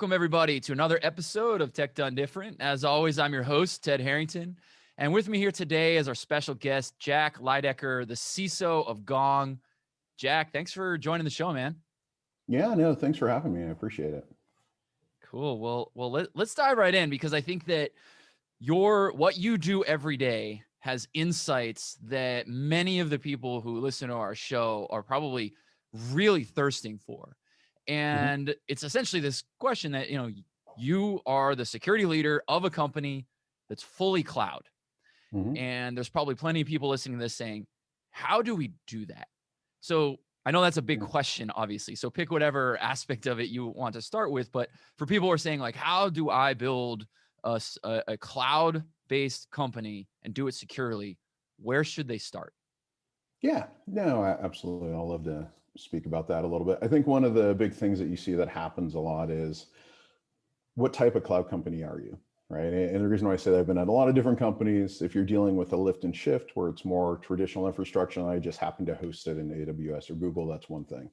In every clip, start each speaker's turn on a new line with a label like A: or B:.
A: Welcome, everybody, to another episode of Tech Done Different. As always, I'm your host, Ted Harrington. And with me here today is our special guest, Jack Leidecker, the CISO of Gong. Jack, thanks for joining the show, man.
B: Yeah, no, thanks for having me. I appreciate it.
A: Cool. Let's dive right in, because I think that what you do every day has insights that many of the people who listen to our show are probably really thirsting for. And it's essentially this question that, you are the security leader of a company that's fully cloud. And there's probably plenty of people listening to this saying, how do we do that? So I know that's a big question, obviously. So pick whatever aspect of it you want to start with. But for people who are saying, like, how do I build a cloud-based company and do it securely? Where should they start?
B: Yeah, no, absolutely. I'll love to speak about that a little bit. I think one of the big things that you see that happens a lot is, what type of cloud company are you, right? And the reason why I say that, I've been at a lot of different companies. If you're dealing with a lift and shift where it's more traditional infrastructure and I just happen to host it in AWS or Google, that's one thing.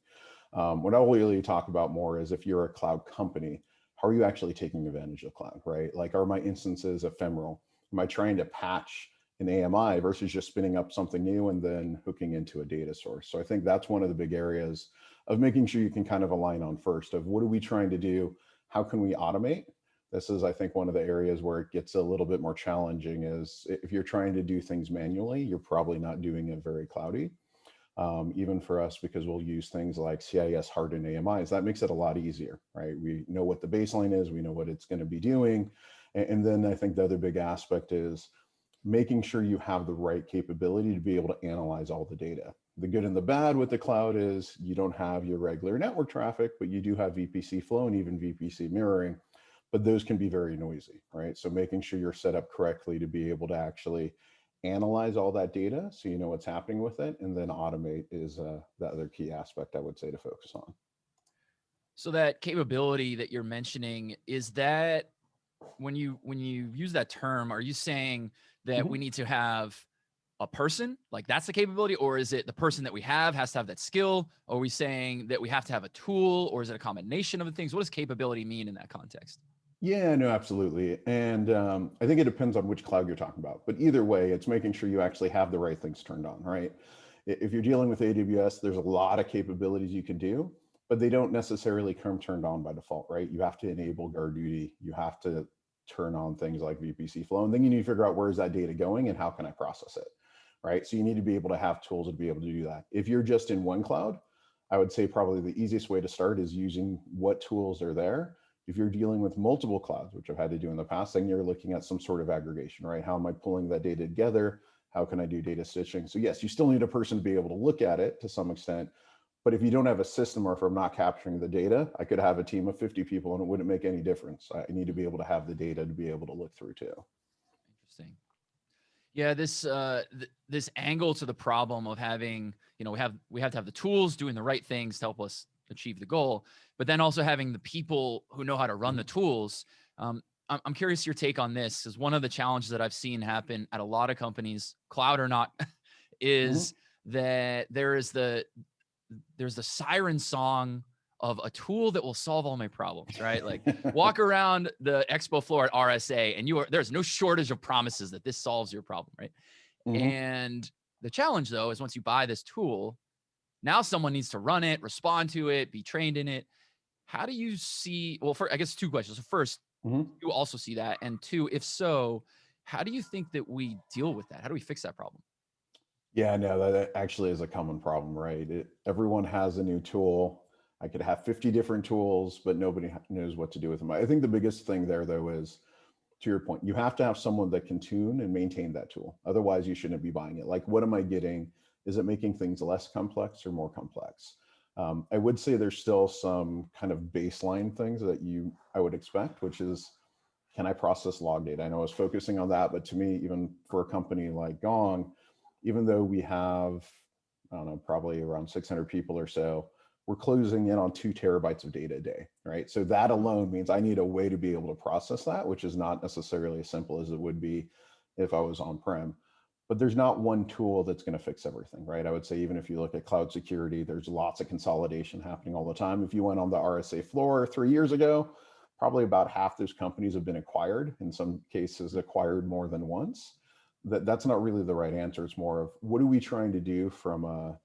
B: What I'll really talk about more is, if you're a cloud company, how are you actually taking advantage of cloud, right? Like, are my instances ephemeral? Am I trying to patch an AMI versus just spinning up something new and then hooking into a data source? So I think that's one of the big areas of making sure you can kind of align on first of, what are we trying to do? How can we automate? This is, I think, one of the areas where it gets a little bit more challenging is, if you're trying to do things manually, you're probably not doing it very cloudy. Even for us, because we'll use things like CIS hardened AMIs, that makes it a lot easier, right? We know what the baseline is, we know what it's going to be doing. And then I think the other big aspect is making sure you have the right capability to be able to analyze all the data. The good and the bad with the cloud is, you don't have your regular network traffic, but you do have VPC flow and even VPC mirroring, but those can be very noisy, right? So making sure you're set up correctly to be able to actually analyze all that data so you know what's happening with it, and then automate is the other key aspect I would say to focus on.
A: So that capability that you're mentioning, is that, when you use that term, are you saying that we need to have a person, like that's the capability, or is it the person that we have has to have that skill? Or are we saying that we have to have a tool, or is it a combination of the things? What does capability mean in that context?
B: Yeah, no, absolutely. And I think it depends on which cloud you're talking about. But either way, it's making sure you actually have the right things turned on, right? If you're dealing with AWS, there's a lot of capabilities you can do, but they don't necessarily come turned on by default, right? You have to enable guard duty. You have to turn on things like VPC flow. And then you need to figure out, where is that data going and how can I process it, right? So you need to be able to have tools to be able to do that. If you're just in one cloud, I would say probably the easiest way to start is using what tools are there. If you're dealing with multiple clouds, which I've had to do in the past, then you're looking at some sort of aggregation, right? How am I pulling that data together? How can I do data stitching? So yes, you still need a person to be able to look at it to some extent. But if you don't have a system, or if I'm not capturing the data, I could have a team of 50 people and it wouldn't make any difference. I need to be able to have the data to be able to look through too.
A: Interesting. Yeah, this angle to the problem of having, we have to have the tools doing the right things to help us achieve the goal, but then also having the people who know how to run the tools. I'm curious your take on this, because one of the challenges that I've seen happen at a lot of companies, cloud or not, is that there's the siren song of a tool that will solve all my problems, right? Like, walk around the expo floor at RSA and there's no shortage of promises that this solves your problem, right? And the challenge, though, is once you buy this tool, now someone needs to run it, respond to it, be trained in it. How do you see, well, I guess two questions. So first, you also see that? And two, if so, how do you think that we deal with that? How do we fix that problem?
B: Yeah, no, that actually is a common problem, right? Everyone has a new tool. I could have 50 different tools, but nobody knows what to do with them. I think the biggest thing there, though, is, to your point, you have to have someone that can tune and maintain that tool. Otherwise, you shouldn't be buying it. Like, what am I getting? Is it making things less complex or more complex? I would say there's still some kind of baseline things that I would expect, which is, can I process log data? I know I was focusing on that, but to me, even for a company like Gong, even though we have, I don't know, probably around 600 people or so, we're closing in on 2 terabytes of data a day, right? So that alone means I need a way to be able to process that, which is not necessarily as simple as it would be if I was on-prem. But there's not one tool that's going to fix everything, right? I would say, even if you look at cloud security, there's lots of consolidation happening all the time. If you went on the RSA floor 3 years ago, probably about half those companies have been acquired, in some cases acquired more than once. That's not really the right answer. It's more of, what are we trying to do from a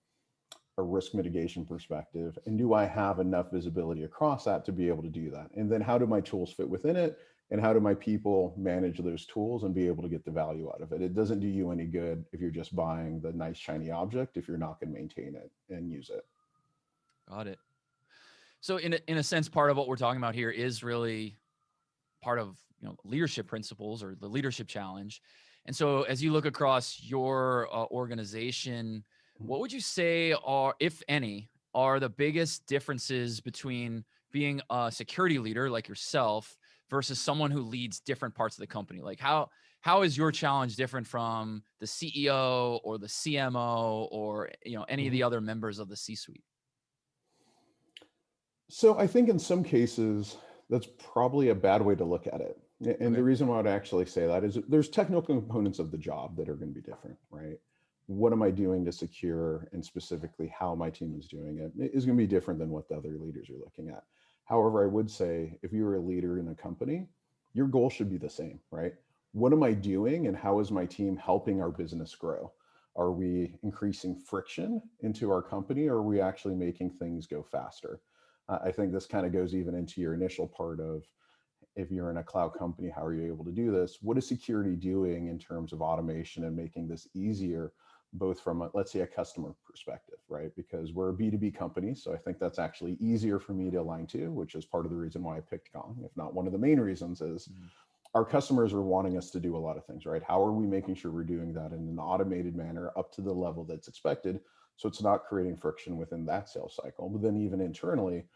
B: risk mitigation perspective? And do I have enough visibility across that to be able to do that? And then how do my tools fit within it? And how do my people manage those tools and be able to get the value out of it? It doesn't do you any good if you're just buying the nice shiny object if you're not going to maintain it and use it.
A: Got it. So in a sense, part of what we're talking about here is really part of, you know, leadership principles or the leadership challenge. And so as you look across your organization, what would you say are, if any, are the biggest differences between being a security leader like yourself versus someone who leads different parts of the company? Like how is your challenge different from the CEO or the CMO or, you know, any of the other members of the C-suite?
B: So I think in some cases, that's probably a bad way to look at it. And
A: Okay.
B: the reason why I'd actually say that is there's technical components of the job that are going to be different, right? What am I doing to secure, and specifically how my team is doing it is going to be different than what the other leaders are looking at. However, I would say if you're a leader in a company, your goal should be the same, right? What am I doing and how is my team helping our business grow? Are we increasing friction into our company, or are we actually making things go faster? I think this kind of goes even into your initial part of, if you're in a cloud company, how are you able to do this? What is security doing in terms of automation and making this easier, both from, let's say, a customer perspective, right? Because we're a B2B company. So I think that's actually easier for me to align to, which is part of the reason why I picked Gong. If not one of the main reasons, is our customers are wanting us to do a lot of things, right? How are we making sure we're doing that in an automated manner up to the level that's expected, so it's not creating friction within that sales cycle? But then even internally,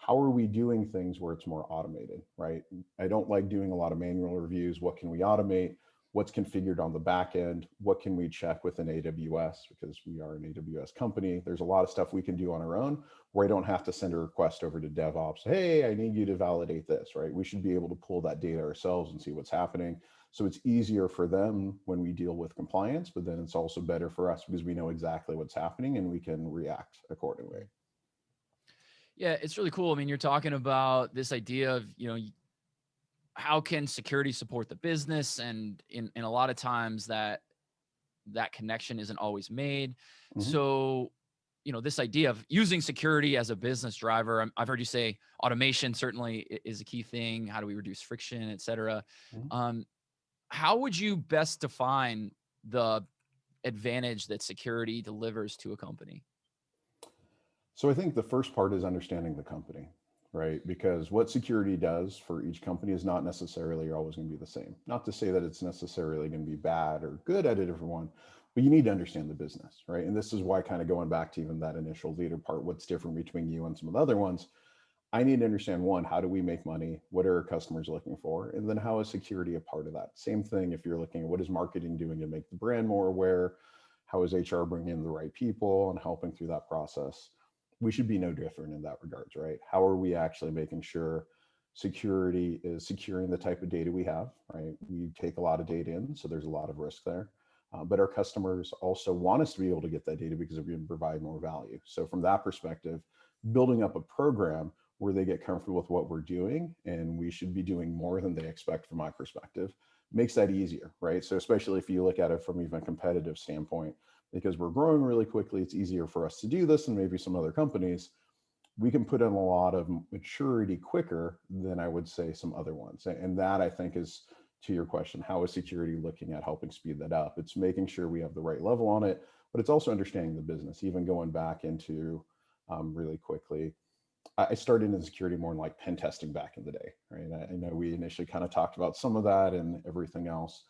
B: how are we doing things where it's more automated, right? I don't like doing a lot of manual reviews. What can we automate? What's configured on the back end? What can we check within AWS? Because we are an AWS company. There's a lot of stuff we can do on our own where I don't have to send a request over to DevOps. Hey, I need you to validate this, right? We should be able to pull that data ourselves and see what's happening. So it's easier for them when we deal with compliance, but then it's also better for us because we know exactly what's happening and we can react accordingly.
A: Yeah, it's really cool. I mean, you're talking about this idea of, you know, how can security support the business? And in a lot of times that connection isn't always made. So, you know, this idea of using security as a business driver, I've heard you say automation certainly is a key thing. How do we reduce friction, et cetera? How would you best define the advantage that security delivers to a company?
B: So I think the first part is understanding the company, right? Because what security does for each company is not necessarily always going to be the same. Not to say that it's necessarily going to be bad or good at a different one, but you need to understand the business, right? And this is why, kind of going back to even that initial leader part, what's different between you and some of the other ones, I need to understand, one, how do we make money? What are our customers looking for? And then how is security a part of that? Same thing if you're looking at what is marketing doing to make the brand more aware? How is HR bringing in the right people and helping through that process? We should be no different in that regards, right? How are we actually making sure security is securing the type of data we have, right? We take a lot of data in, so there's a lot of risk there. But our customers also want us to be able to get that data because we can provide more value. So from that perspective, building up a program where they get comfortable with what we're doing, and we should be doing more than they expect from my perspective, makes that easier, right? So especially if you look at it from even a competitive standpoint, because we're growing really quickly, it's easier for us to do this and maybe some other companies. We can put in a lot of maturity quicker than I would say some other ones. And that, I think, is to your question, how is security looking at helping speed that up? It's making sure we have the right level on it, but it's also understanding the business, even going back into really quickly. I started in security more in like pen testing back in the day, right? I know we initially kind of talked about some of that and everything else.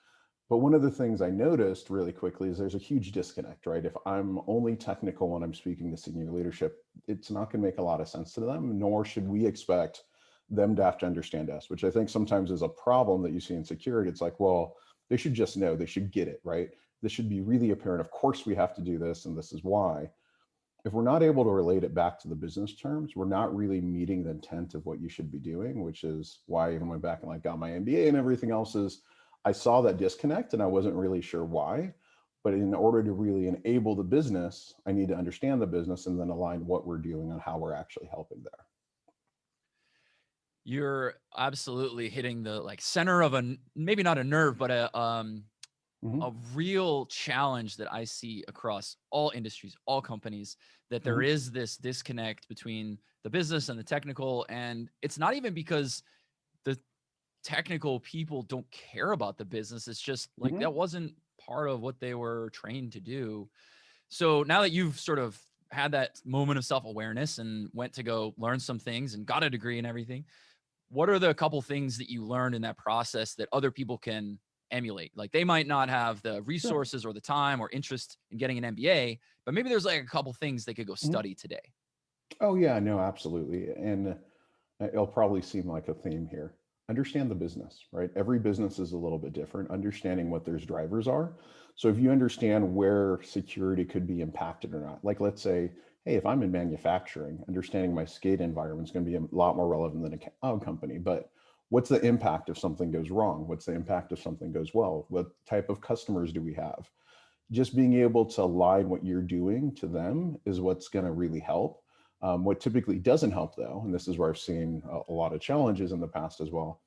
B: But one of the things I noticed really quickly is there's a huge disconnect, right? If I'm only technical when I'm speaking to senior leadership, it's not going to make a lot of sense to them, nor should we expect them to have to understand us, which I think sometimes is a problem that you see in security. It's like, well, they should just know, they should get it, right? This should be really apparent. Of course, we have to do this, and this is why. If we're not able to relate it back to the business terms, we're not really meeting the intent of what you should be doing, which is why I even went back and like got my MBA and everything else. Is I saw that disconnect and I wasn't really sure why. But in order to really enable the business, I need to understand the business and then align what we're doing and how we're actually helping there.
A: You're absolutely hitting the like center of maybe not a nerve, but
B: Hmm.
A: a real challenge that I see across all industries, all companies, that there
B: Hmm.
A: is this disconnect between the business and the technical. And it's not even because the technical people don't care about the business. It's just like
B: Hmm.
A: that wasn't part of what they were trained to do. So now that you've sort of had that moment of self-awareness and went to go learn some things and got a degree and everything, what are the couple things that you learned in that process that other people can emulate? Like they might not have the
B: Sure.
A: resources or the time or interest in getting an MBA, but maybe there's like a couple things they could go
B: Mhm.
A: study today.
B: Oh yeah, no, absolutely. And it'll probably seem like a theme here. Understand the business, right? Every business is a little bit different. Understanding what their drivers are. So if you understand where security could be impacted or not, like let's say, hey, if I'm in manufacturing, understanding my skate environment is going to be a lot more relevant than a cloud company. But what's the impact if something goes wrong? What's the impact if something goes well? What type of customers do we have? Just being able to align what you're doing to them is what's going to really help. What typically doesn't help, though, and this is where I've seen a lot of challenges in the past as well,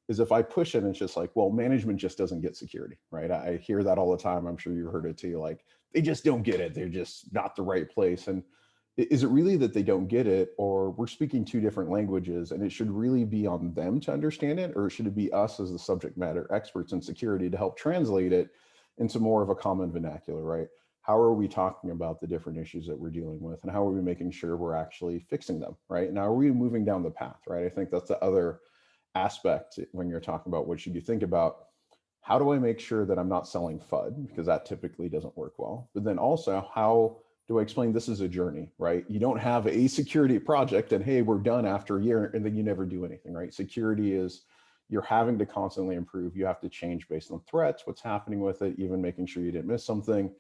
B: is if I push it and it's just like, well, management just doesn't get security, right? I hear that all the time. I'm sure you heard it too. Like, they just don't get it. They're just not the right place. And is it really that they don't get it, or we're speaking two different languages and it should really be on them to understand it? Or should it be us as the subject matter experts in security to help translate it into more of a common vernacular, right? How are we talking about the different issues that we're dealing with, and how are we making sure we're actually fixing them, right? Now, are we moving down the path, right? I think that's the other aspect when you're talking about what should you think about. How do I make sure that I'm not selling FUD, because that typically doesn't work well? But then also, how do I explain this is a journey, right? You don't have a security project and hey, we're done after a year and then you never do anything, right? Security is, you're having to constantly improve. You have to change based on threats, what's happening with it, even making sure you didn't miss something,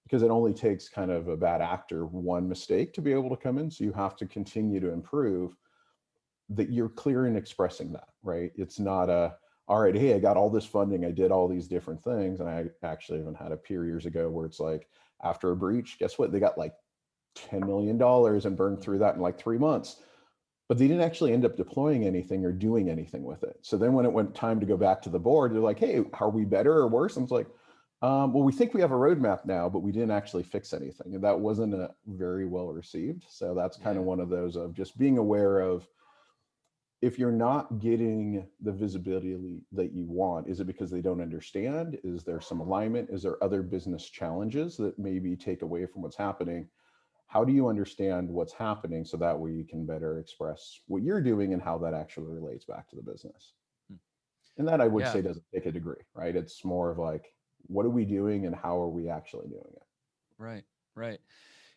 B: because it only takes kind of a bad actor one mistake to be able to come in. So you have to continue to improve, that you're clear in expressing that, right? It's not a, all right, hey, I got all this funding, I did all these different things. And I actually even had a peer years ago where it's like, after a breach, guess what? They got like $10 million and burned through that in like 3 months, but they didn't actually end up deploying anything or doing anything with it. So then when it went time to go back to the board, they're like, hey, are we better or worse? And it's like, well, we think we have a roadmap now, but we didn't actually fix anything. And that wasn't a very well received. So that's kind of
A: Yeah.
B: one of those of just being aware of, if you're not getting the visibility that you want, is it because they don't understand? Is there some alignment? Is there other business challenges that maybe take away from what's happening? How do you understand what's happening so that way you can better express what you're doing and how that actually relates back to the business?
A: Hmm.
B: And that I would
A: Yeah.
B: say doesn't take a degree, right? It's more of like, what are we doing and how are we actually doing it?
A: Right. Right.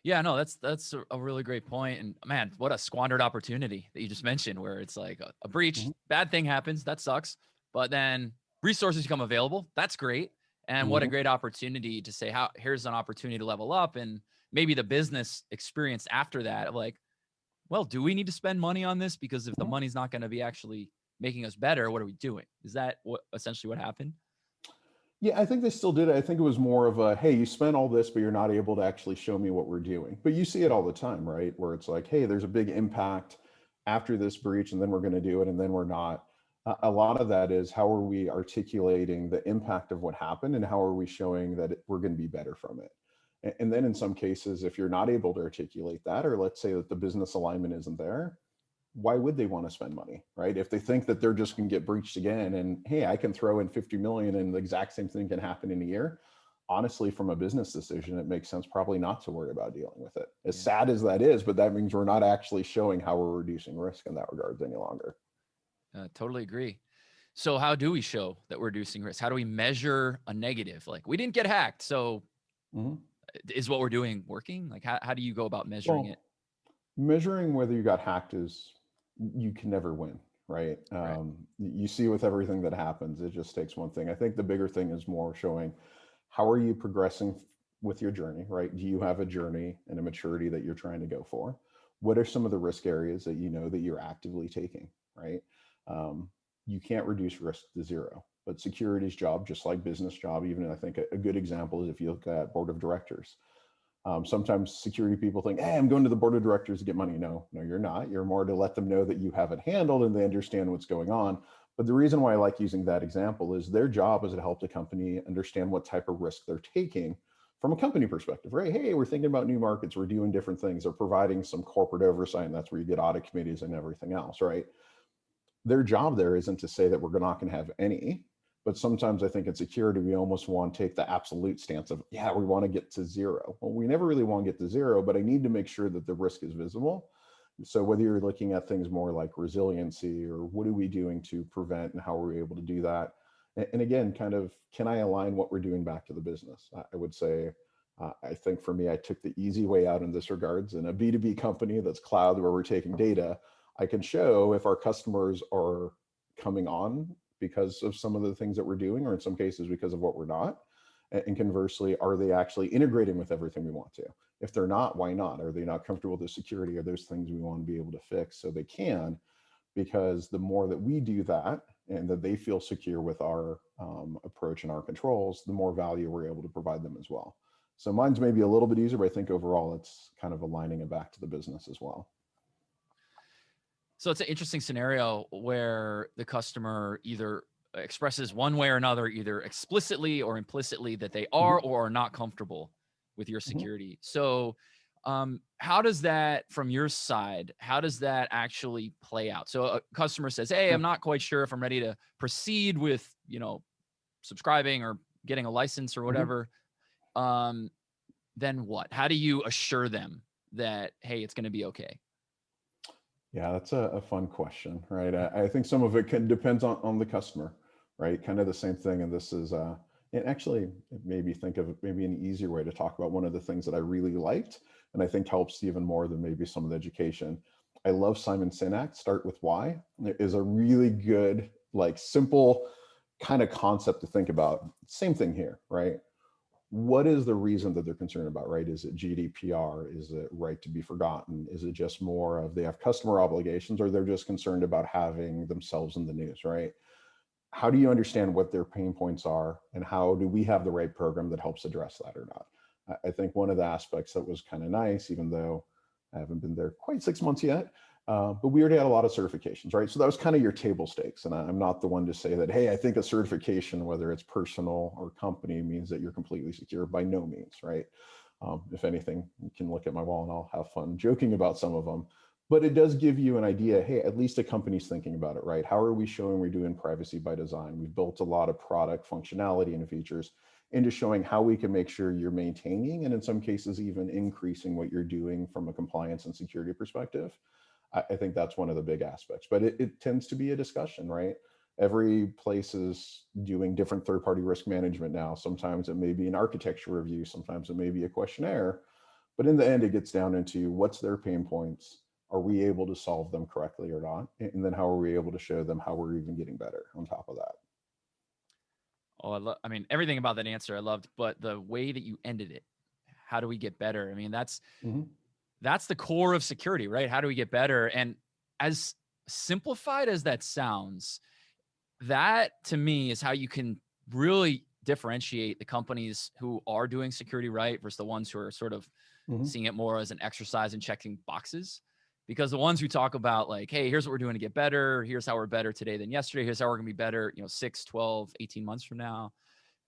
A: Yeah, no, that's a really great point. And man, what a squandered opportunity that you just mentioned, where it's like a breach,
B: Mhm.
A: bad thing happens, that sucks. But then resources become available. That's great. And what a
B: Mhm.
A: great opportunity to say, how here's an opportunity to level up. And maybe the business experience after that of like, well, do we need to spend money on this? Because if the
B: Mhm.
A: money's not going to be actually making us better, what are we doing? Is that what essentially what happened?
B: Yeah, I think they still did it. I think it was more of a, hey, you spent all this, but you're not able to actually show me what we're doing. But you see it all the time, right? Where it's like, hey, there's a big impact after this breach, and then we're going to do it, and then we're not. A lot of that is, how are we articulating the impact of what happened, and how are we showing that we're going to be better from it? And then in some cases, if you're not able to articulate that, or let's say that the business alignment isn't there, why would they want to spend money, right? If they think that they're just going to get breached again and hey, I can throw in 50 million and the exact same thing can happen in a year. Honestly, from a business decision, it makes sense probably not to worry about dealing with it. As
A: Yeah,
B: sad as that is, but that means we're not actually showing how we're reducing risk in that regard any longer.
A: totally agree. So how do we show that we're reducing risk? How do we measure a negative? Like we didn't get hacked. So
B: Mhm.
A: is what we're doing working? Like how do you go about measuring it?
B: Well, measuring whether you got hacked is, you can never win, right?
A: Right.
B: You see with everything that happens, it just takes one thing. I think the bigger thing is more showing, how are you progressing with your journey, right? Do you have a journey and a maturity that you're trying to go for? What are some of the risk areas that you know that you're actively taking, right? Um, you can't reduce risk to zero, but security's job, just like business job, even I think a good example is if you look at board of directors. Sometimes security people think, hey, I'm going to the board of directors to get money. No, you're not. You're more to let them know that you have it handled and they understand what's going on. But the reason why I like using that example is their job is to help the company understand what type of risk they're taking from a company perspective, right? Hey, we're thinking about new markets. We're doing different things. They're providing some corporate oversight, and that's where you get audit committees and everything else, right? Their job there isn't to say that we're not going to have any, but sometimes I think in security, we almost want to take the absolute stance of, yeah, we want to get to zero. Well, we never really want to get to zero, but I need to make sure that the risk is visible. So whether you're looking at things more like resiliency or what are we doing to prevent and how are we able to do that? And again, kind of, can I align what we're doing back to the business? I would say, I think for me, I took the easy way out in this regards. In a B2B company that's cloud where we're taking data, I can show if our customers are coming on because of some of the things that we're doing, or in some cases because of what we're not. And conversely, are they actually integrating with everything we want to? If they're not, why not? Are they not comfortable with the security? Are those things we want to be able to fix so they can? Because the more that we do that and that they feel secure with our approach and our controls, the more value we're able to provide them as well. So mine's maybe a little bit easier, but I think overall it's kind of aligning it back to the business as well.
A: So it's an interesting scenario where the customer either expresses one way or another, either explicitly or implicitly, that they are or are not comfortable with your security. So how does that, from your side, how does that actually play out? So a customer says, hey, I'm not quite sure if I'm ready to proceed with, subscribing or getting a license or whatever. Then what? How do you assure them that, hey, it's going to be okay?
B: Yeah, that's a fun question, right? I think some of it depends on the customer, right? Kind of the same thing. And this is, and actually it made me think of maybe an easier way to talk about one of the things that I really liked, and I think helps even more than maybe some of the education. I love Simon Sinek's Start With Why. It is a really good, like simple kind of concept to think about. Same thing here, right? What is the reason that they're concerned about, right? Is it GDPR? Is it right to be forgotten? Is it just more of they have customer obligations, or they're just concerned about having themselves in the news, right? How do you understand what their pain points are, and how do we have the right program that helps address that or not? I think one of the aspects that was kind of nice, even though I haven't been there quite 6 months yet, but we already had a lot of certifications, right? So that was kind of your table stakes. And I'm not the one to say that, hey, I think a certification, whether it's personal or company, means that you're completely secure. By no means, right? If anything, you can look at my wall and I'll have fun joking about some of them. But it does give you an idea, hey, at least a company's thinking about it, right? How are we showing we're doing privacy by design? We've built a lot of product functionality and features into showing how we can make sure you're maintaining, and in some cases, even increasing what you're doing from a compliance and security perspective. I think that's one of the big aspects, but it tends to be a discussion, right? Every place is doing different third-party risk management now. Sometimes it may be an architecture review, sometimes it may be a questionnaire, but in the end, it gets down into what's their pain points? Are we able to solve them correctly or not? And then how are we able to show them how we're even getting better on top of that?
A: Oh, I mean, everything about that answer I loved, but the way that you ended it, how do we get better? I mean, that's the core of security, right? How do we get better? And as simplified as that sounds, that to me is how you can really differentiate the companies who are doing security right versus the ones who are sort of seeing it more as an exercise in checking boxes. Because the ones who talk about like, hey, here's what we're doing to get better. Here's how we're better today than yesterday. Here's how we're going to be better, 6, 12, 18 months from now.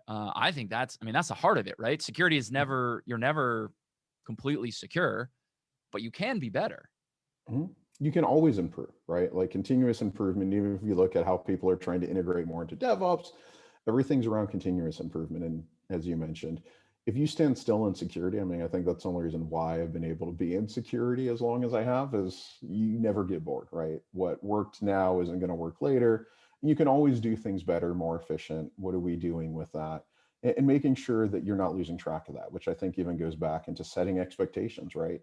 A: I think that's the heart of it, right? Security is you're never completely secure, but you can be better.
B: You can always improve, right? Like continuous improvement, even if you look at how people are trying to integrate more into DevOps, everything's around continuous improvement. And as you mentioned, if you stand still in security, I mean, I think that's the only reason why I've been able to be in security as long as I have, is you never get bored, right? What worked now isn't going to work later. You can always do things better, more efficient. What are we doing with that? And making sure that you're not losing track of that, which I think even goes back into setting expectations, right?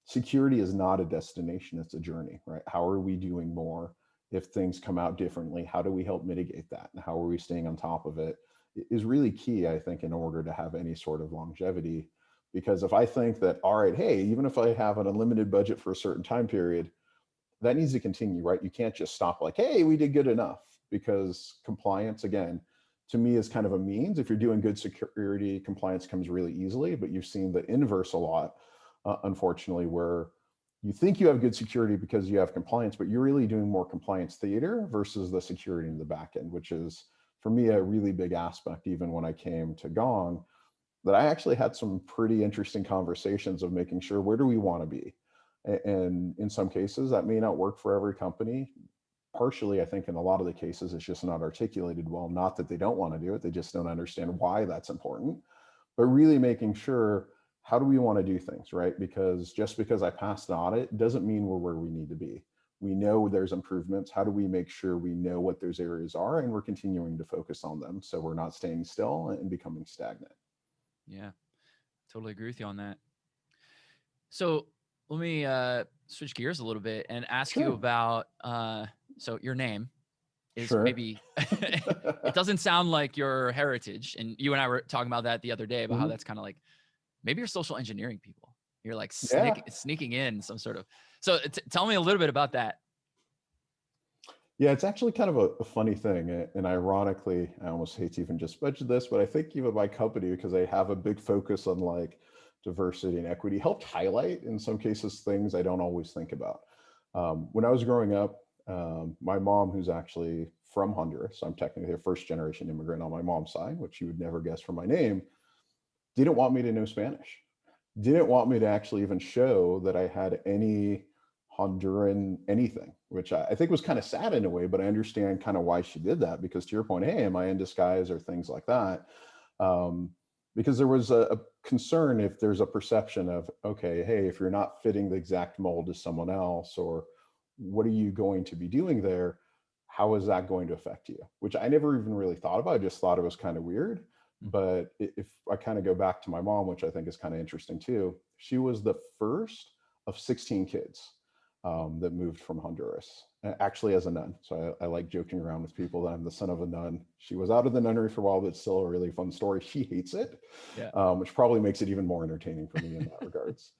B: Security is not a destination, it's a journey, right? How are we doing more? If things come out differently, how do we help mitigate that? And how are we staying on top of it is really key, I think, in order to have any sort of longevity. Because if I think that, all right, hey, even if I have an unlimited budget for a certain time period, that needs to continue, right? You can't just stop like, hey, we did good enough, because compliance, again, to me is kind of a means. If you're doing good security, compliance comes really easily, but you've seen the inverse a lot, unfortunately, where you think you have good security because you have compliance, but you're really doing more compliance theater versus the security in the back end, which is, for me, a really big aspect, even when I came to Gong, that I actually had some pretty interesting conversations of making sure, where do we want to be? And in some cases, that may not work for every company. Partially, I think in a lot of the cases, it's just not articulated well, not that they don't want to do it, they just don't understand why that's important. But really making sure, how do we want to do things, right? Because just because I passed an audit doesn't mean we're where we need to be. We know there's improvements. How do we make sure we know what those areas are and we're continuing to focus on them so we're not staying still and becoming stagnant?
A: Yeah, totally agree with you on that. So let me switch gears a little bit and ask you
B: Sure.
A: about, so your name is
B: Sure.
A: maybe, it doesn't sound like your heritage. And you and I were talking about that the other day, about how that's kind of like, maybe you're social engineering people. You're like
B: Yeah.
A: sneaking in some sort of, so tell me a little bit about that.
B: Yeah, it's actually kind of a funny thing. And ironically, I almost hate to even just mention this, but I think even my company, because I have a big focus on like diversity and equity, helped highlight in some cases things I don't always think about. When I was growing up, my mom, who's actually from Honduras, so I'm technically a first generation immigrant on my mom's side, which you would never guess from my name, didn't want me to know Spanish. Didn't want me to actually even show that I had any Honduran anything, which I think was kind of sad in a way, but I understand kind of why she did that, because to your point, hey, am I in disguise or things like that? Because there was a concern if there's a perception of, okay, hey, if you're not fitting the exact mold as someone else, or what are you going to be doing there? How is that going to affect you? Which I never even really thought about. I just thought it was kind of weird. But if I kind of go back to my mom, which I think is kind of interesting too, she was the first of 16 kids that moved from Honduras, actually as a nun. So I like joking around with people that I'm the son of a nun. She was out of the nunnery for a while, but it's still a really fun story. She hates it, which probably makes it even more entertaining for me in that regards.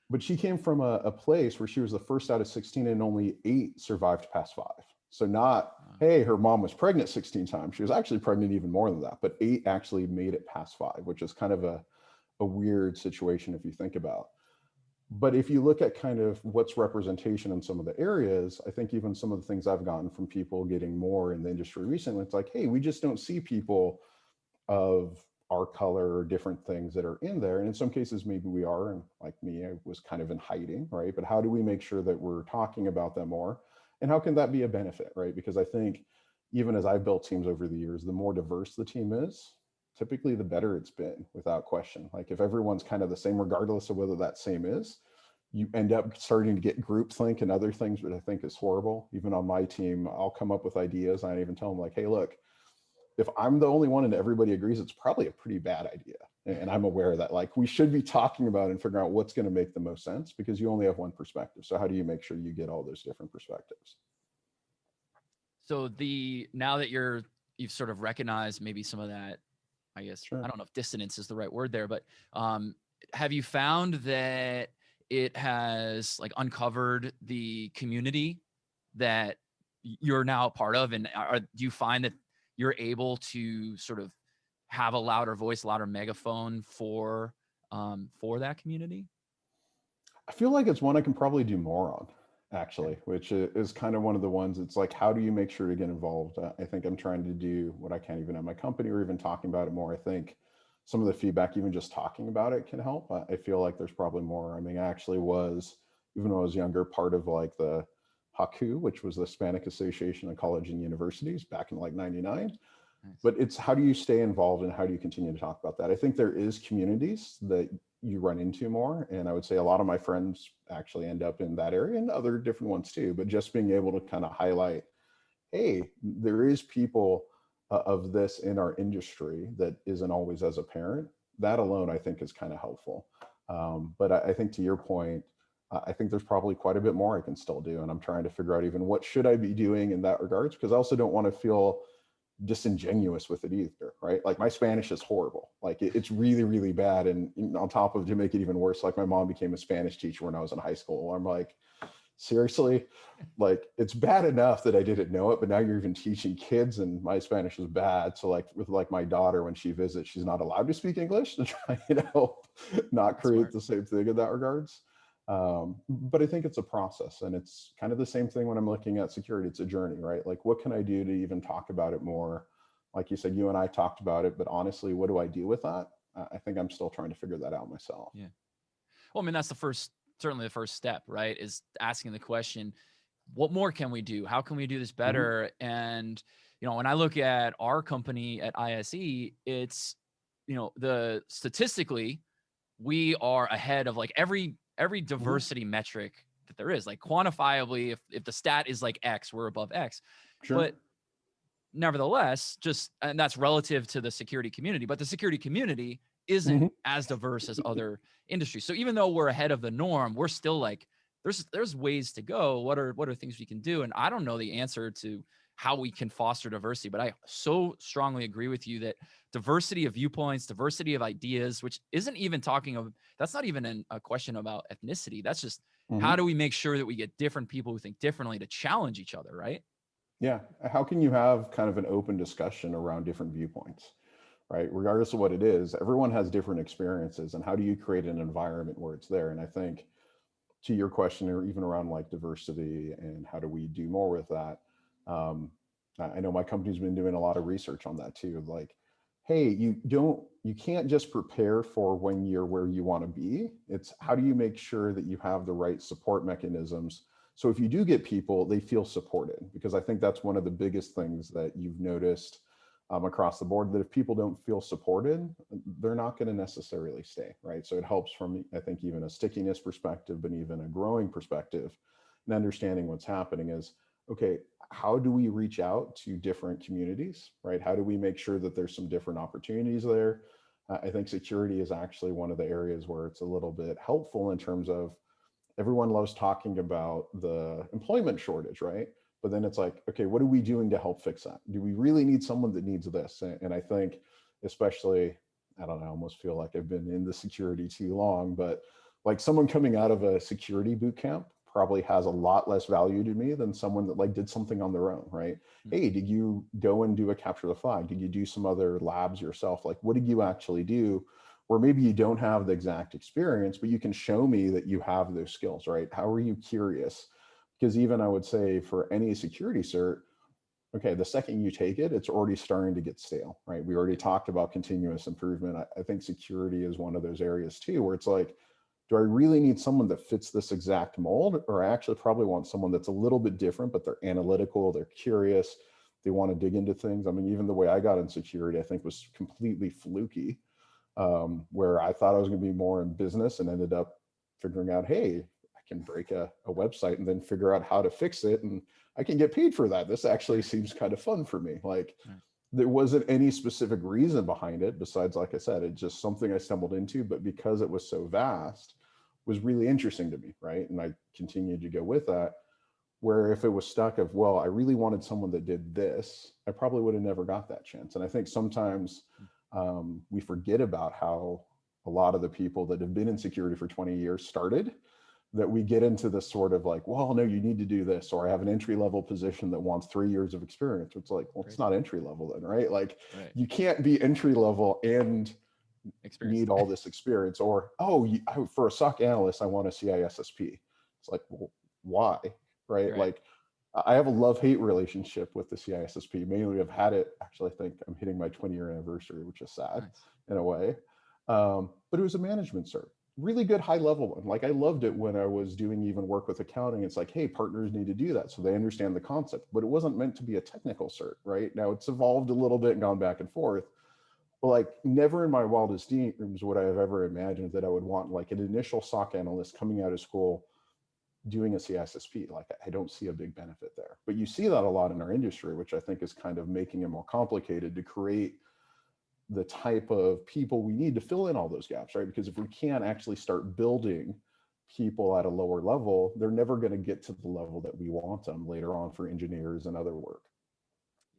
B: But she came from a place where she was the first out of 16 and only 8 survived past 5. So not, hey, her mom was pregnant 16 times. She was actually pregnant even more than that, but 8 actually made it past 5, which is kind of a weird situation if you think about. But if you look at kind of what's representation in some of the areas, I think even some of the things I've gotten from people getting more in the industry recently, it's like, hey, we just don't see people of our color or different things that are in there. And in some cases, maybe we are. And like me, I was kind of in hiding, right? But how do we make sure that we're talking about them more? And how can that be a benefit, right? Because I think even as I've built teams over the years, the more diverse the team is, typically the better it's been, without question. Like if everyone's kind of the same, regardless of whether that same is, you end up starting to get groupthink and other things, which I think is horrible. Even on my team, I'll come up with ideas. I even tell them like, hey, look, if I'm the only one and everybody agrees, it's probably a pretty bad idea. And I'm aware of that. Like we should be talking about and figuring out what's going to make the most sense, because you only have one perspective. So how do you make sure you get all those different perspectives?
A: So now that you've sort of recognized maybe some of that, I guess,
B: Sure.
A: I don't know if dissonance is the right word there, but have you found that it has like uncovered the community that you're now a part of? And do you find that you're able to sort of have a louder voice, louder megaphone for that community?
B: I feel like it's one I can probably do more on, actually, which is kind of one of the ones. It's like, how do you make sure to get involved? I think I'm trying to do what I can even at my company, or even talking about it more. I think some of the feedback, even just talking about it, can help. I feel like there's probably more. I mean, I actually was, even when I was younger, part of like the HACU, which was the Hispanic Association of College and Universities back in like 99.
A: Nice.
B: But it's how do you stay involved and how do you continue to talk about that? I think there is communities that you run into more. And I would say a lot of my friends actually end up in that area, and other different ones too. But just being able to kind of highlight, hey, there is people of this in our industry that isn't always as apparent. That alone, I think, is kind of helpful. But I think to your point, I think there's probably quite a bit more I can still do. And I'm trying to figure out even what should I be doing in that regards, because I also don't want to feel disingenuous with it either, right? Like my Spanish is horrible. Like it's really, really bad. And on top of, to make it even worse, like my mom became a Spanish teacher when I was in high school. I'm like, seriously, like it's bad enough that I didn't know it, but now you're even teaching kids, and my Spanish is bad. So like with like my daughter, when she visits, she's not allowed to speak English to try and help not
A: That's
B: create
A: smart.
B: the same thing in that regards. But I think it's a process, and it's kind of the same thing when I'm looking at security. It's a journey, right? Like what can I do to even talk about it more? Like you said, you and I talked about it, but honestly, what do I do with that? I think I'm still trying to figure that out myself.
A: Yeah. Well, I mean, that's certainly the first step, right? Is asking the question, what more can we do? How can we do this
B: Mhm.
A: better? And, when I look at our company at ISE, it's, the statistically, we are ahead of like every
B: Mhm.
A: diversity metric that there is. Like quantifiably, if the stat is like X, we're above X.
B: Sure.
A: But nevertheless, and that's relative to the security community, but the security community isn't
B: Mhm.
A: as diverse as other industries. So even though we're ahead of the norm, we're still like there's ways to go. What are things we can do? And I don't know the answer to how we can foster diversity, but I so strongly agree with you that diversity of viewpoints, diversity of ideas, which isn't even talking of that's not even a question about ethnicity. That's just how
B: Mhm.
A: do we make sure that we get different people who think differently to challenge each other, right?
B: Yeah. How can you have kind of an open discussion around different viewpoints, right? Regardless of what it is, everyone has different experiences. And how do you create an environment where it's there? And I think to your question, or even around like diversity and how do we do more with that? Um, I know my company's been doing a lot of research on that too. Like, hey, you can't just prepare for when you're where you want to be. It's how do you make sure that you have the right support mechanisms, so if you do get people, they feel supported, because I think that's one of the biggest things that you've noticed across the board, that if people don't feel supported, they're not going to necessarily stay, right? So it helps from, I think, even a stickiness perspective, but even a growing perspective, and understanding what's happening is, okay, how do we reach out to different communities, right? How do we make sure that there's some different opportunities there? I think security is actually one of the areas where it's a little bit helpful in terms of, everyone loves talking about the employment shortage, right? But then it's like, okay, what are we doing to help fix that? Do we really need someone that needs this? And I think, especially, I don't know, I almost feel like I've been in the security too long, but like someone coming out of a security boot camp probably has a lot less value to me than someone that like did something on their own, right?
A: Mm.
B: Hey, did you go and do a capture the flag? Did you do some other labs yourself? Like, what did you actually do? Or maybe you don't have the exact experience, but you can show me that you have those skills, right? How are you curious? Because even I would say for any security cert, okay, the second you take it, it's already starting to get stale, right? We already talked about continuous improvement. I think security is one of those areas too, where it's like, do I really need someone that fits this exact mold? Or I actually probably want someone that's a little bit different, but they're analytical, they're curious, they want to dig into things. I mean, even the way I got in security, I think was completely fluky, where I thought I was going to be more in business and ended up figuring out, hey, I can break a website and then figure out how to fix it. And I can get paid for that. This actually seems kind of fun for me. Like,
A: Right.
B: there wasn't any specific reason behind it besides, like I said, it's just something I stumbled into, but because it was so vast, was really interesting to me, right? And I continued to go with that. Where if it was stuck of, well, I really wanted someone that did this, I probably would have never got that chance. And I think sometimes we forget about how a lot of the people that have been in security for 20 years started, that we get into this sort of like, well, no, you need to do this, or I have an entry level position that wants 3 years of experience. It's like, well, it's
A: Crazy.
B: not entry level then, right? Like,
A: Right.
B: you can't be entry level and
A: Experience.
B: need all this experience. Or, oh, for a SOC analyst, I want a CISSP. It's like, well, why? Right?
A: Right.
B: Like, I have a love-hate relationship with the CISSP. Mainly, I've had it. Actually, I think I'm hitting my 20-year anniversary, which is sad
A: Nice.
B: in a way. But it was a management cert, really good high-level one. Like, I loved it when I was doing even work with accounting. It's like, hey, partners need to do that, so they understand the concept. But it wasn't meant to be a technical cert, right? Now it's evolved a little bit and gone back and forth. But like, never in my wildest dreams would I have ever imagined that I would want like an initial SOC analyst coming out of school doing a CISSP. Like, I don't see a big benefit there. But you see that a lot in our industry, which I think is kind of making it more complicated to create the type of people we need to fill in all those gaps, right? Because if we can't actually start building people at a lower level, they're never going to get to the level that we want them later on for engineers and other work.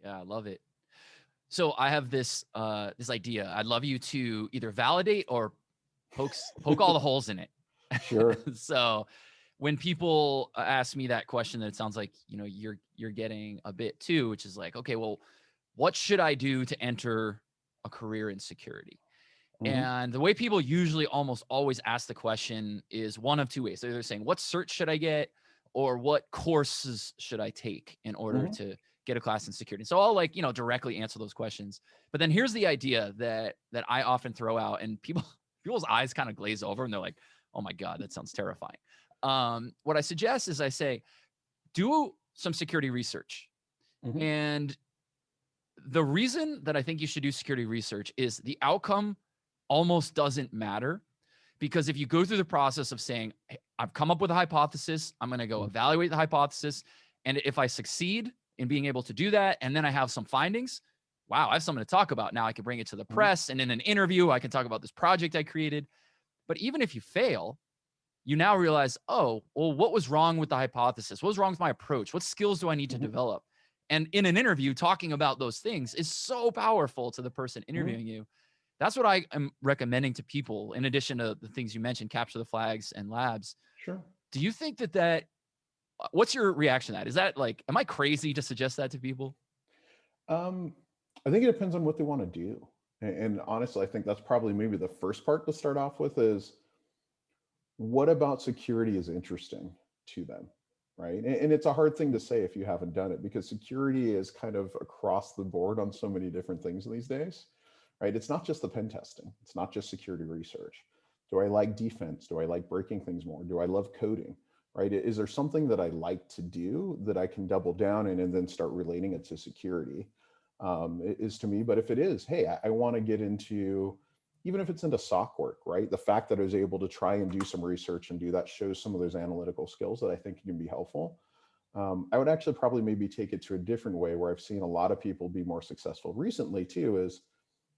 A: Yeah, I love it. So I have this idea. I'd love you to either validate or poke all the holes in it.
B: Sure.
A: So when people ask me that question, that it sounds like, you know, you're getting a bit too, which is like, okay, well, what should I do to enter a career in security?
B: Mhm.
A: And the way people usually almost always ask the question is one of two ways. They're either saying, what cert should I get? Or what courses should I take in order
B: Mhm.
A: to get a class in security? So I'll, like, you know, directly answer those questions. But then here's the idea that I often throw out, and people's eyes kind of glaze over and they're like, oh my God, that sounds terrifying. What I suggest is I say, do some security research.
B: Mhm.
A: And the reason that I think you should do security research is the outcome almost doesn't matter, because if you go through the process of saying, "Hey, I've come up with a hypothesis, I'm going to go
B: Mhm.
A: evaluate the hypothesis. And if I succeed in being able to do that, and then I have some findings, wow, I have something to talk about. Now I can bring it to the
B: Mhm.
A: press. And in an interview, I can talk about this project I created." But even if you fail, you now realize, oh, well, what was wrong with the hypothesis? What was wrong with my approach? What skills do I need to
B: Mhm.
A: develop? And in an interview, talking about those things is so powerful to the person
B: Mhm.
A: interviewing you. That's what I am recommending to people, in addition to the things you mentioned, capture the flags and labs.
B: Sure.
A: Do you think that what's your reaction to that? Is that like, am I crazy to suggest that to people?
B: Um, I think it depends on what they want to do. And honestly, I think that's probably maybe the first part to start off with is what about security is interesting to them, right? And it's a hard thing to say if you haven't done it because security is kind of across the board on so many different things these days, right? It's not just the pen testing, it's not just security research. Do I like defense? Do I like breaking things more? Do I love coding? Right? Is there something that I like to do that I can double down in and then start relating it to security? Is to me, but if it is, hey, I want to get into, even if it's into SOC work, right? The fact that I was able to try and do some research and do that shows some of those analytical skills that I think can be helpful. I would actually probably maybe take it to a different way where I've seen a lot of people be more successful recently too, is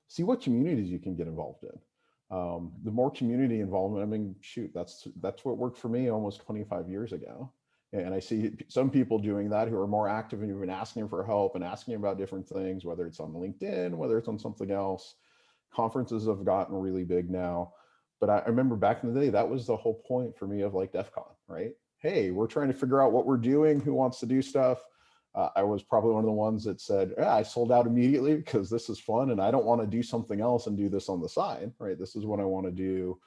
B: see what communities you can get involved in. The more community involvement, I mean, shoot, that's what worked for me almost 25 years ago. And I see some people doing that who are more active and even asking for help and asking about different things, whether it's on LinkedIn, whether it's on something else. Conferences have gotten really big now. But I remember back in the day, that was the whole point for me of like DEF CON, right? Hey, we're trying to figure out what we're doing, who wants to do stuff. I was probably one of the ones that said, yeah, I sold out immediately because this is fun and I don't want to do something else and do this on the side, right? This is what I want to do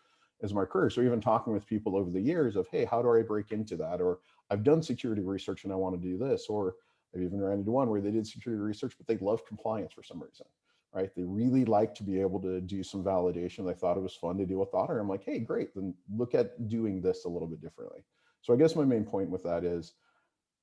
B: as my career. So even talking with people over the years of, hey, how do I break into that? Or I've done security research and I want to do this. Or I've even ran into one where they did security research, but they love compliance for some reason, right? They really like to be able to do some validation. They thought it was fun to deal with auditor. I'm like, hey, great. Then look at doing this a little bit differently. So I guess my main point with that is,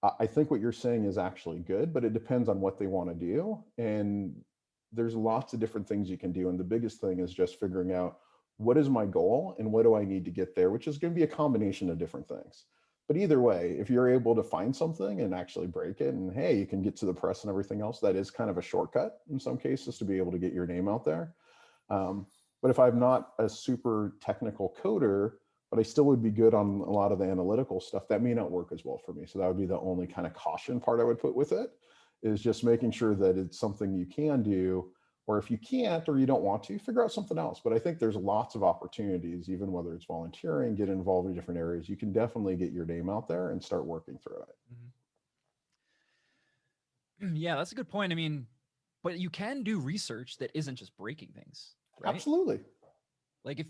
B: I think what you're saying is actually good, but it depends on what they want to do. And there's lots of different things you can do. And the biggest thing is just figuring out what is my goal and what do I need to get there, which is going to be a combination of different things. But either way, if you're able to find something and actually break it, and hey, you can get to the press and everything else, that is kind of a shortcut in some cases to be able to get your name out there. Um, but if I'm not a super technical coder, but I still would be good on a lot of the analytical stuff, that may not work as well for me. So that would be the only kind of caution part I would put with it, is just making sure that it's something you can do, or if you can't or you don't want to, figure out something else. But I think there's lots of opportunities, even whether it's volunteering, get involved in different areas, you can definitely get your name out there and start working through it.
A: Mhm. Yeah, that's a good point. I mean, but you can do research that isn't just breaking things, right?
B: Absolutely.
A: Like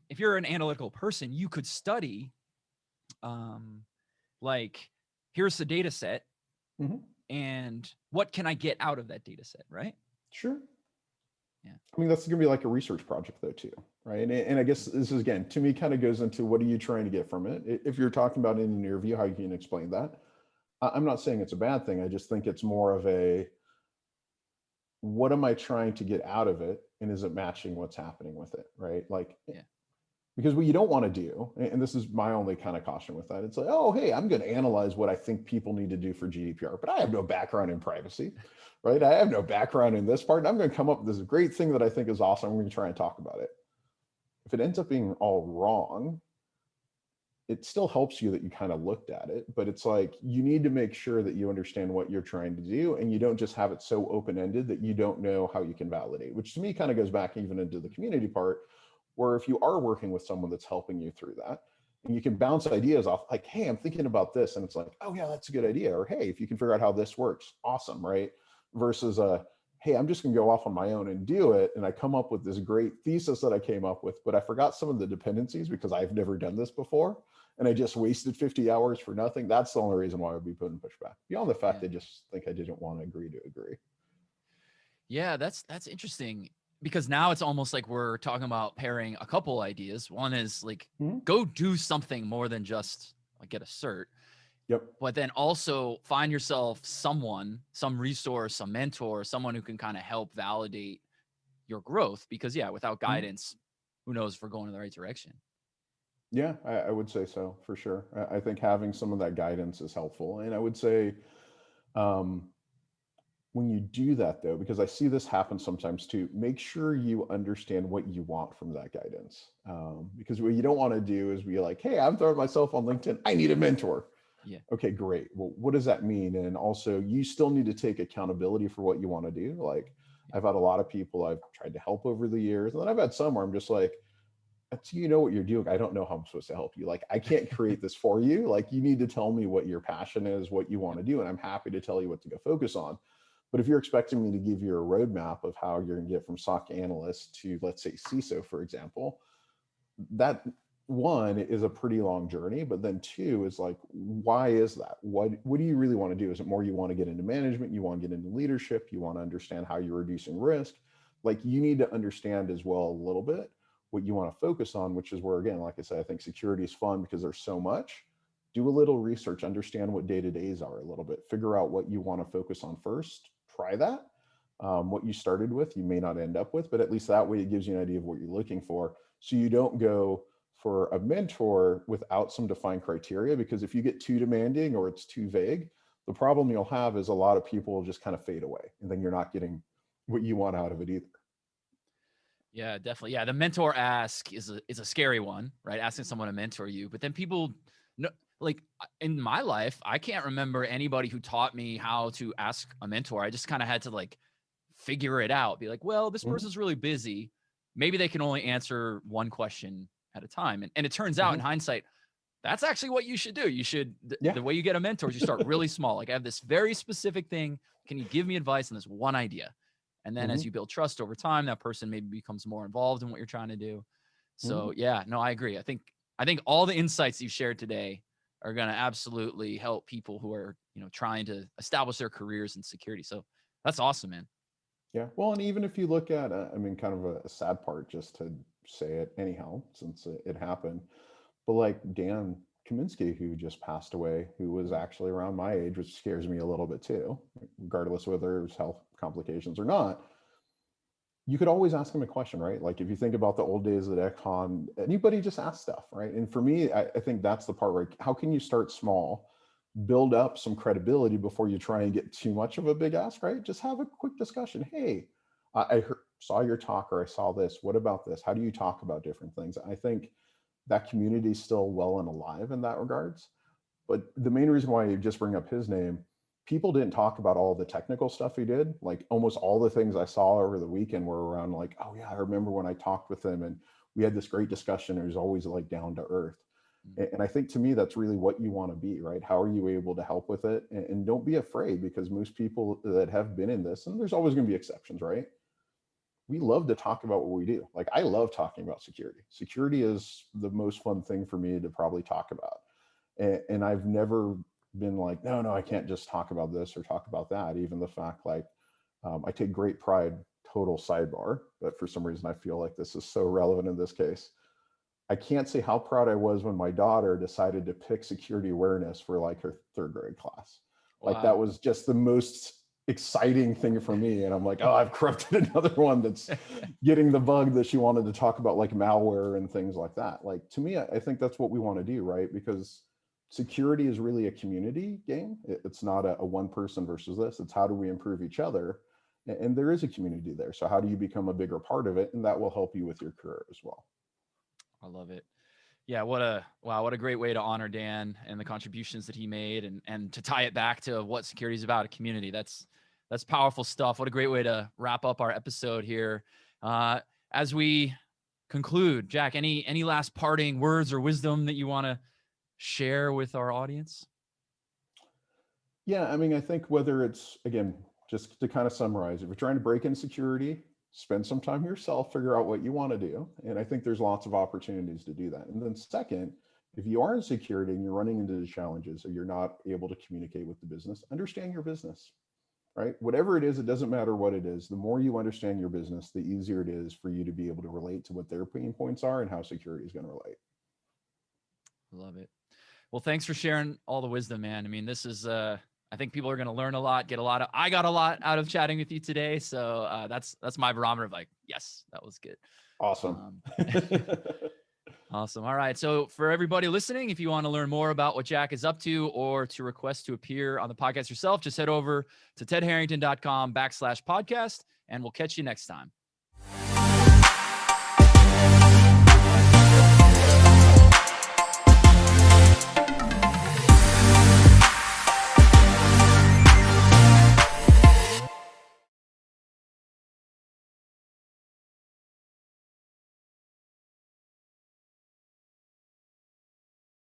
A: if you're an analytical person, you could study, um, like, here's the data set
B: Mhm.
A: and what can I get out of that data set, right?
B: Sure.
A: Yeah.
B: I mean, that's going to be like a research project though, too, right? And I guess this is, again, to me, kind of goes into what are you trying to get from it? If you're talking about in an interview, how you can explain that. I'm not saying it's a bad thing. I just think it's more of a, what am I trying to get out of it? And is it matching what's happening with it, right? Like,
A: Yeah.
B: because what you don't want to do, and this is my only kind of caution with that, it's like, oh, hey, I'm going to analyze what I think people need to do for GDPR, but I have no background in privacy, right? I have no background in this part. And I'm going to come up with this great thing that I think is awesome. I'm going to try and talk about it. If it ends up being all wrong, it still helps you that you kind of looked at it, but it's like, you need to make sure that you understand what you're trying to do. And you don't just have it so open-ended that you don't know how you can validate, which to me kind of goes back even into the community part, where if you are working with someone that's helping you through that, And you can bounce ideas off like, hey, I'm thinking about this. And it's like, oh yeah, that's a good idea. Or, hey, if you can figure out how this works, awesome, right? Versus hey, I'm just gonna go off on my own and do it. And I come up with this great thesis that I came up with, but I forgot some of the dependencies because I've never done this before. And I just wasted 50 hours for nothing. That's the only reason why I would be putting pushback. Beyond the fact
A: Yeah.
B: they just think I didn't want to agree to agree.
A: Yeah, that's interesting, because now it's almost like we're talking about pairing a couple ideas. One is like, go do something more than just like get a cert.
B: Yep.
A: But then also find yourself someone, some resource, some mentor, someone who can kind of help validate your growth. Because yeah, without guidance, who knows if we're going in the right direction.
B: Yeah, I would say so for sure. I think having some of that guidance is helpful. And I would say um, when you do that though, because I see this happen sometimes too, make sure you understand what you want from that guidance. Because what you don't want to do is be like, hey, I'm throwing myself on LinkedIn. I need a mentor.
A: Yeah.
B: Okay, great. Well, what does that mean? And also you still need to take accountability for what you want to do. Like I've had a lot of people I've tried to help over the years. And then I've had some where I'm just like, you know what you're doing. I don't know how I'm supposed to help you. Like, I can't create this for you. Like, you need to tell me what your passion is, what you want to do. And I'm happy to tell you what to go focus on. But if you're expecting me to give you a roadmap of how you're going to get from SOC analyst to, let's say, CISO, for example, that one is a pretty long journey. But then two is like, why is that? What do you really want to do? Is it more you want to get into management? You want to get into leadership? You want to understand how you're reducing risk? Like, you need to understand as well a little bit what you want to focus on, which is where, again, like I said, I think security is fun because there's so much. Do a little research, understand what day-to-days are a little bit, figure out what you want to focus on first, try that. What you started with, you may not end up with, but at least that way it gives you an idea of what you're looking for. So you don't go for a mentor without some defined criteria, because if you get too demanding or it's too vague, the problem you'll have is a lot of people will just kind of fade away, and then you're not getting what you want out of it either.
A: Yeah, definitely. Yeah, the mentor ask is a scary one, right? Asking someone to mentor you, but then people, no, like in my life, I can't remember anybody who taught me how to ask a mentor. I just kind of had to like figure it out. Be like, well, this person's really busy. Maybe they can only answer one question at a time. And it turns out in hindsight, that's actually what you should do. You should, the way you get a mentor is you start really small. Like, I have this very specific thing. Can you give me advice on this one idea? And then as you build trust over time, that person maybe becomes more involved in what you're trying to do. So yeah, no, I agree. I think all the insights you've shared today are going to absolutely help people who are, trying to establish their careers in security. So that's awesome, man.
B: Yeah. Well, and even if you look at, I mean, kind of a sad part, just to say it anyhow, since it happened, but like Dan Kaminsky, who just passed away, who was actually around my age, which scares me a little bit too, regardless whether it was health complications or not. You could always ask him a question, right? Like if you think about the old days at Econ, anybody just ask stuff, right? And for me, I think that's the part where how can you start small, build up some credibility before you try and get too much of a big ask, right? Just have a quick discussion. Hey, saw your talk, or I saw this. What about this? How do you talk about different things? I think that community is still well and alive in that regards. But the main reason why you just bring up his name, people didn't talk about all the technical stuff he did. Like almost all the things I saw over the weekend were around like, oh yeah, I remember when I talked with him and we had this great discussion. It was always like down to earth. And I think to me, that's really what you want to be, right? How are you able to help with it? And don't be afraid, because most people that have been in this, and there's always going to be exceptions, right? We love to talk about what we do. Like I love talking about security. Security is the most fun thing for me to probably talk about. And I've never been like, no, I can't just talk about this or talk about that. Even the fact like I take great pride, total sidebar, but for some reason I feel like this is so relevant in this case. I can't say how proud I was when my daughter decided to pick security awareness for like her third grade class. Wow. Like that was just the most exciting thing for me. And I'm like, oh, I've corrupted another one that's getting the bug that she wanted to talk about, like malware and things like that. Like to me, I think that's what we want to do, right? Because security is really a community game. It's not a one person versus this. It's how do we improve each other? And there is a community there. So how do you become a bigger part of it? And that will help you with your career as well.
A: I love it. Yeah, what a great way to honor Dan and the contributions that he made, and to tie it back to what security is about, a community. That's powerful stuff. What a great way to wrap up our episode here. As we conclude, Jack, any last parting words or wisdom that you want to share with our audience?
B: Yeah, I mean, I think whether it's, again, just to kind of summarize, if you're trying to break in security, spend some time yourself, figure out what you want to do. And I think there's lots of opportunities to do that. And then second, if you are in security and you're running into the challenges or you're not able to communicate with the business, understand your business, right? Whatever it is, it doesn't matter what it is. The more you understand your business, the easier it is for you to be able to relate to what their pain points are and how security is going to relate.
A: Love it. Well, thanks for sharing all the wisdom, man. I mean, this is, I think people are going to learn a lot, I got a lot out of chatting with you today. So that's my barometer of like, yes, that was good.
B: Awesome.
A: Awesome. All right. So for everybody listening, if you want to learn more about what Jack is up to or to request to appear on the podcast yourself, just head over to tedharrington.com/podcast, and we'll catch you next time.